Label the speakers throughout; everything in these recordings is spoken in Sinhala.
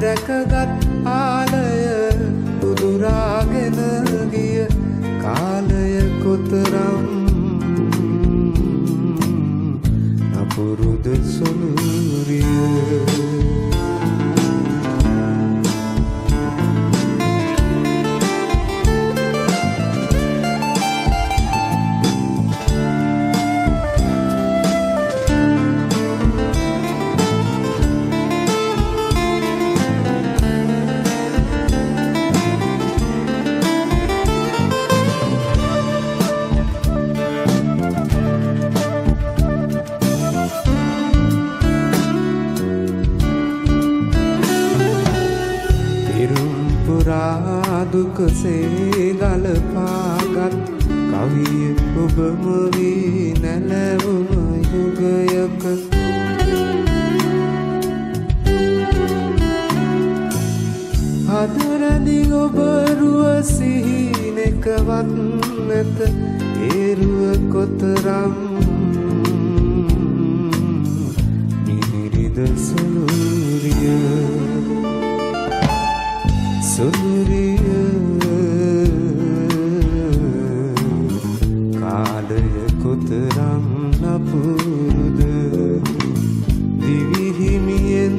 Speaker 1: රැකගත් ආලය උදුරාගෙන ගිය කාලය කොතරම් අපුරුද සොළුරිය දුකසේ ගලපාගත් කවිය ඔබම වී නැලවුම යුගයක හදරදි ඔබ රුව සිහිනෙකවත් නැත ඒරුව කොතරම් මිහිරිද සොළුරිය සොළුරිය කොතරම් නපුරුද දිවිහිමියෙන්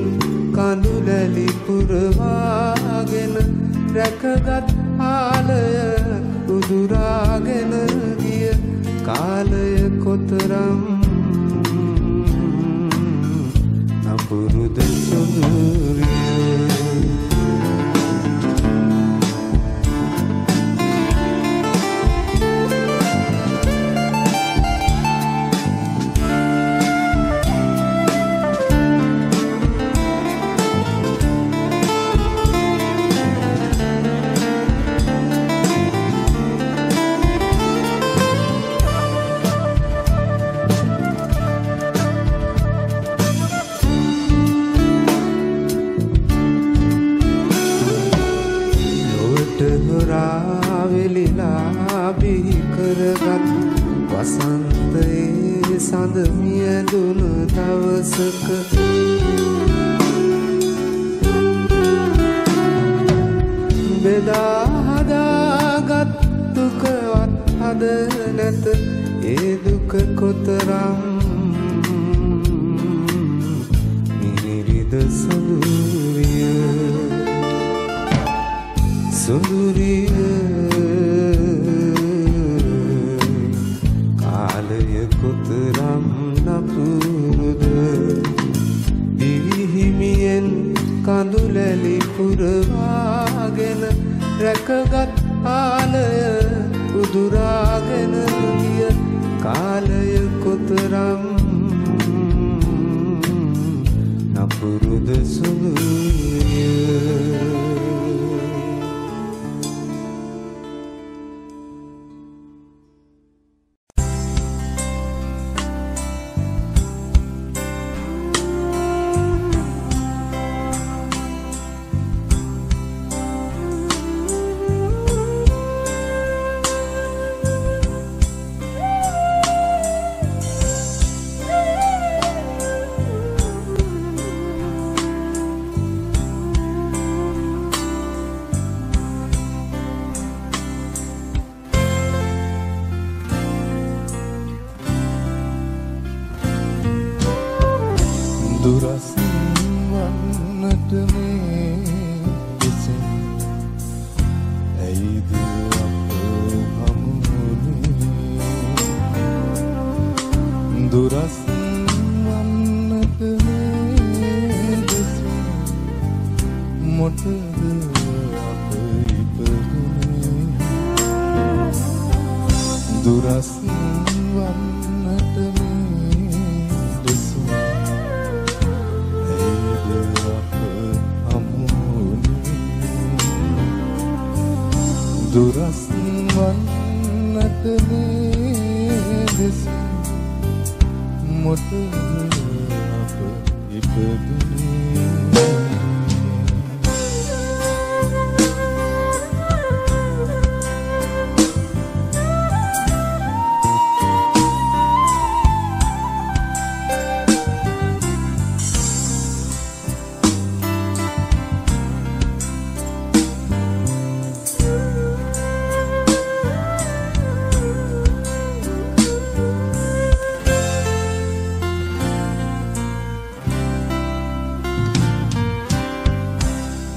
Speaker 1: කඳුලැලි පුරවාගෙන රැකගත් ආලය උදුරාගෙන ගිය කාලය කොතරම් නපුරුද සොළුරිය වසන්තයේ සඳ මියදුණු දවසක බෙදා හදාගත් දුකවත් හද නැත ඒ දුක කොතරම් මිහිරිද සොළුරිය සොළුරිය කොතරම් නපුරුද දිවිහිමියෙන් කඳුලැලි පුරවාගෙන රැකගත් ආලය උදුරාගෙන ගිය කාලය කොතරම් නපුරුද සොළුරිය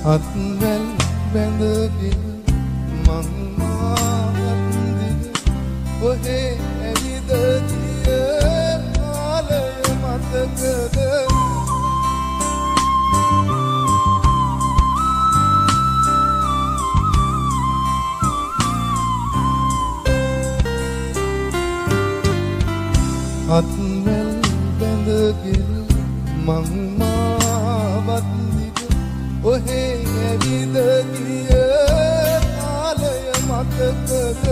Speaker 2: අත්වැල් බැඳගෙන මං මාවත් දිග ඔහේ ඇවිද ගිය කාලය මතකද අත්වැල් බැඳගෙන මං මාවත් දිග ඔහේ ඇවිද ගිය කාලය මතකද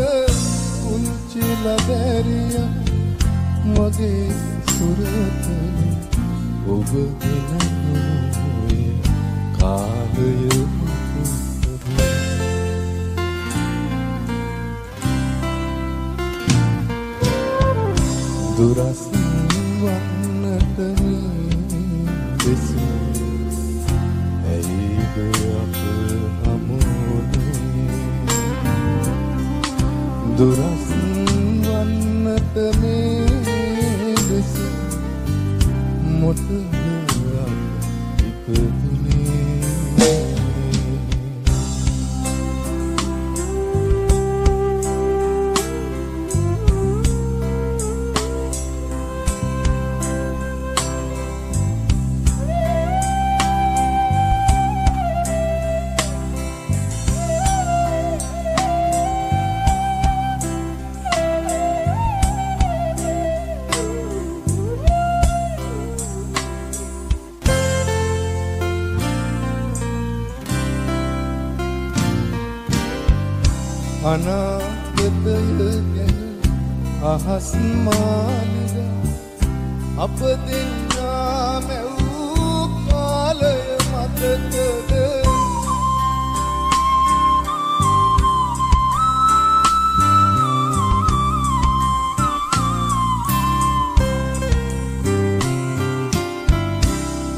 Speaker 2: පුංචි ලබැරිය මගේ සුරතල ඔබ ගෙනනුයේ කාලය මතකද දුරස් වන්නට දෙසි ඇයිද අප හමුනේ දුරස් වන්නට දෙසි මොටද අප ඉපදුනේ අනාගතය ගැන අහස් මාලිග අප දෙන්නා මැවූ කාලය මතකද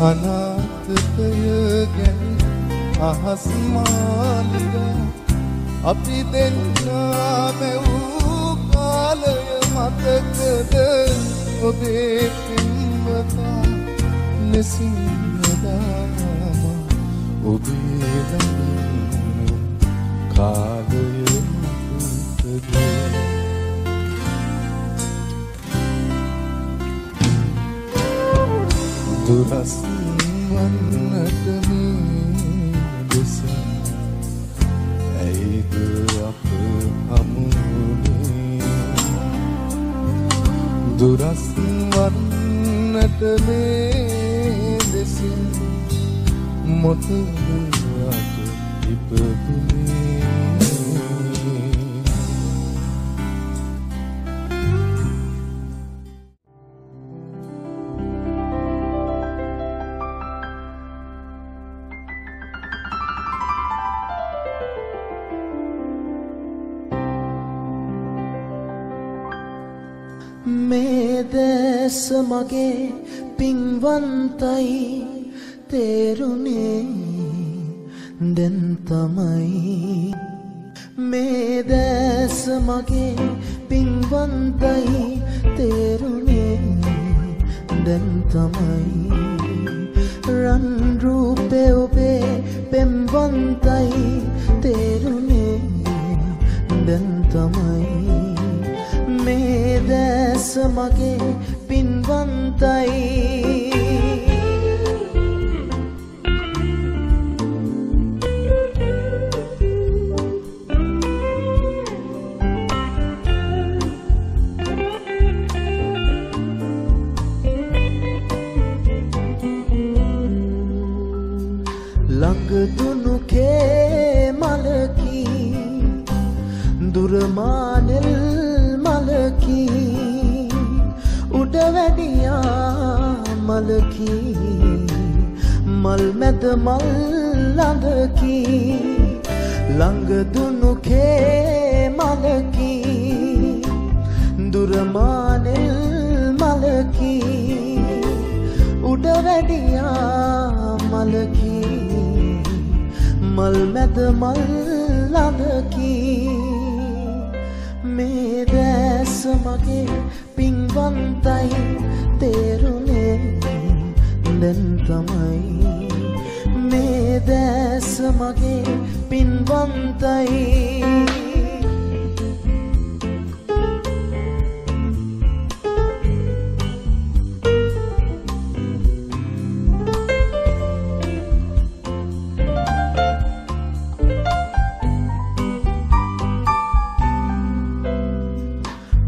Speaker 2: අනාගතය ගැන අහස් මාලිග අපි දෙන්නා මැවූ කාලය මතකද ඔබේ පින්වතා ලෙසින් යදාම ඔබේ ළඟින් කාලය මතකද දුරස් වන්නට මේ දෙස ඇයිද අප හමුනේ දුරස් වන්නට මේ දෙසින් මොතද අප ඉපදුනේ
Speaker 3: මේ දැස මගේ පින්වන්තයි තේරුනේ දැන් තමයි මේ දැස මගේ පින්වන්තයි තේරුනේ දැන් තමයි රන් රූපේ ඔබේ පෙම්වන්තයි තේරුනේ දැන් තමයි මේ දැස මගේ පින්වන්තයි ළඟ දුනු කේ මලකි දුර මානෙල් මලකි උඩ වැඩියා මලකි මල් මැද මල් ළඟකි ළඟ දුනු කේ මලකි දුර මානෙල් මලකි උඩ වැඩියා මලකි මල් මැද මල් ළඟකි මේ දැස මගේ පින්වන්තයි තේරුනේ දැන් තමයි මේ දැස මගේ පින්වන්තයි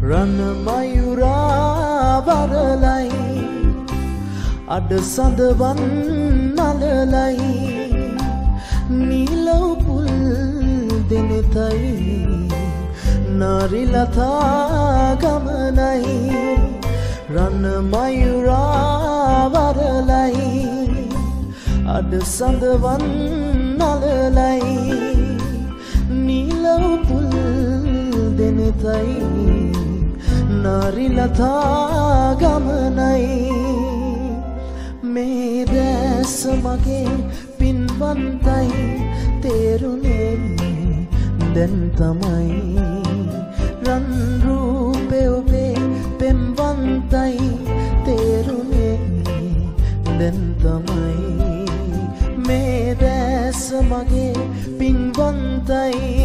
Speaker 3: රණ මයුරා වරලයි අඩ සඳවන් නලලයි නීලව පුල් දෙනෙතයි නාරිලතා ගමනයි රණ මයුරා වරලයි අඩ සඳවන් නලලයි නීලව පුල් දෙනෙතයි නාරිලතා ගමනයි මේ දැස මගේ පින්වන්තයි තේරුනේ දැන් තමයි රන් රූපේ ඔබේ පෙම්වන්තයි තේරුනේ දැන් තමයි මේ දැස මගේ පින්වන්තයි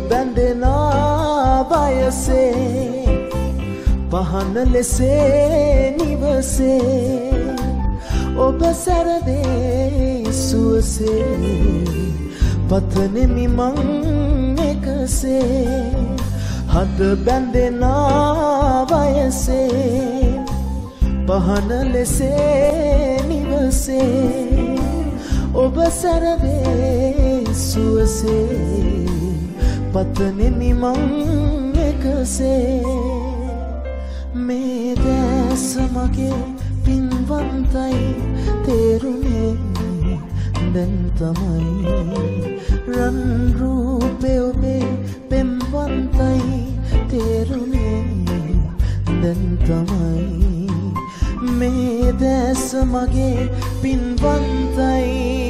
Speaker 3: බැඳෙනා වයසේ පහන ලෙසේ නිවසේ ඔබ සැරදේ සුවසේ පතනෙමි මං එකසේ හද බැඳෙනා වයසේ පහන ලෙසේ නිවසේ ඔබ සැරදේ සුවසේ පතනෙමි මං එකසේ මේ දැස මගේ පින්වන්තයි තේරුනේ දැන් තමයි රන් රූපේ ඔබේ පෙම්වන්තයි තේරුනේ දැන් තමයි මේ දැස මගේ පින්වන්තයි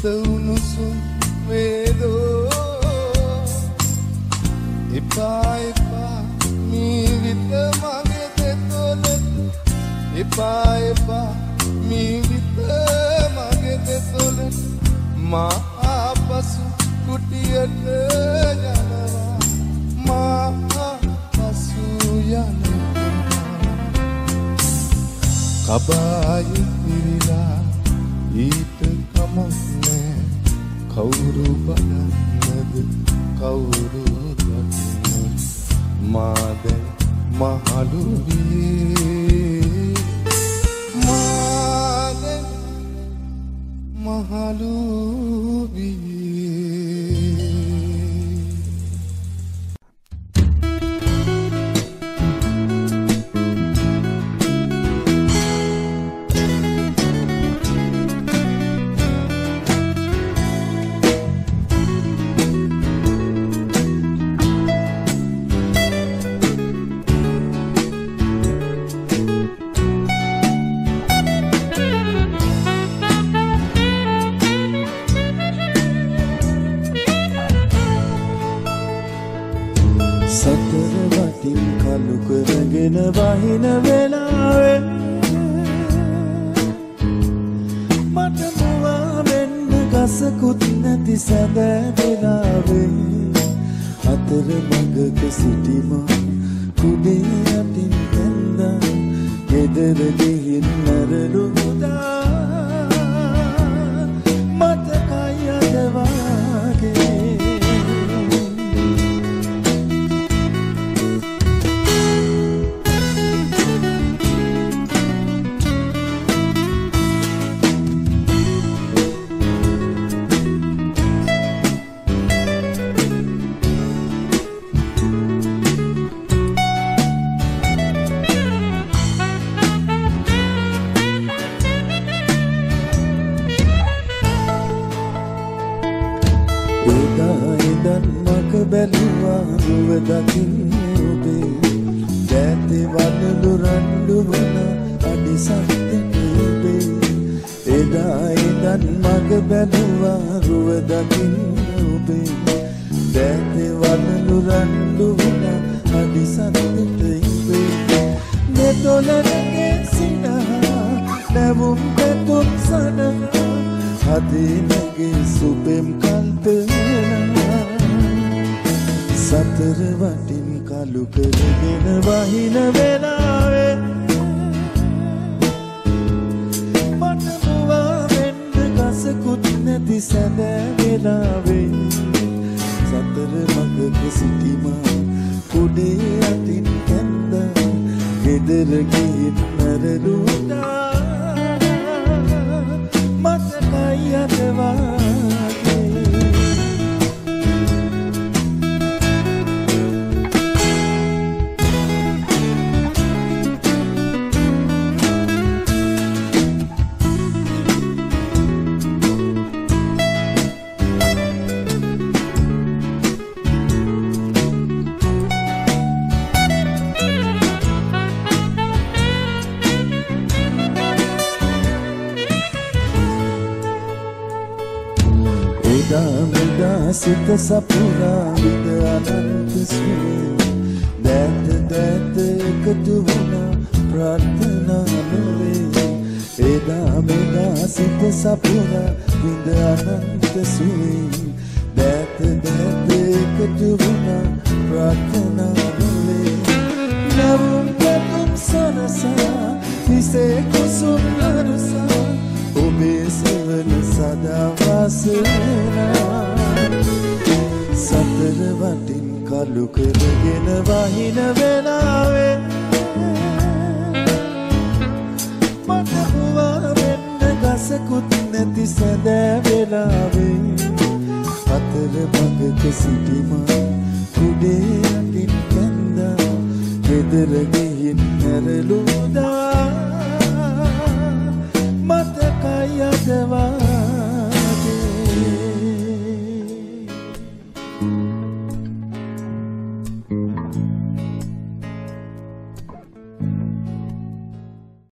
Speaker 2: උණුසුම් වේදෝ එපා එපා මීවිත මගේ දෙතොල එපා එපා මීවිත මගේ දෙතොල මා ආපසු කුටියට යනවා මා ආපසු යනවා කබායි පිරිලා ඊට කමක් නෑ කවුරු බලන්නද කවුරු දකින්නද මා දැන් මහලු වියේ මා දැන් මහලු වියේ
Speaker 3: වහින වෙලාවේ මට මුවා වෙන්න ගසකුත් නැති සැබෑ වෙලාවේ අතර මඟක සිටිම කුඩේ අතින් ඇන්දා ගෙදර ගිහින් නැරළුදා මතකයි අද වාගේ බැලුවා නුව දකින්න ඔබේ දැතේ වනලු රණ්ඩු වුණ අඩි සත්‍යෙට ඔබේ එදා ඉඳන් මග බැලුවා රුව දකින්න ඔබේ දැතේ වනලු රණ්ඩු වුණ අඩි සත්‍යෙට ඔබේ මෙතොලගේ සිනහා නැවුම් පැතුම් සනහා හදේ නැගේ සුබෙම් කල්පනා සතර වටින් කලු කරගෙන වහින වෙලාවේ මට මුවා වෙන්න ගසකුත් නැති සැබෑ වෙලාවේ සතර මඟක සිටිමා කුඩේ අතින් කැන්දා ගෙදර ගිහින් නැරළුදා මතකයි අද වාගේ සිත සපුරා විද අනන්ත සුවේ දැත දැත එකතු වුණා ප්‍රාර්ථනා නොවේ එදා මෙදා සිත සපුරා විද අනන්ත සුවේ දැත දැත එකතු වුණා ප්‍රාර්ථනා නොවේ නවුම් පැතුම් සනසා හිසේ කුසුම් අරුසා ඔබේ සෙවන සදා වාසනා සතර වටින් කලු කරගෙන වහින වෙලාවේ මට මුවා වෙන්න ගසකුත් නැති සැදෑ වෙලාවේ අතර මඟක සිටිමා කුඩේ අතින් කැන්දා ගෙදර ගිහින් නැරළුදා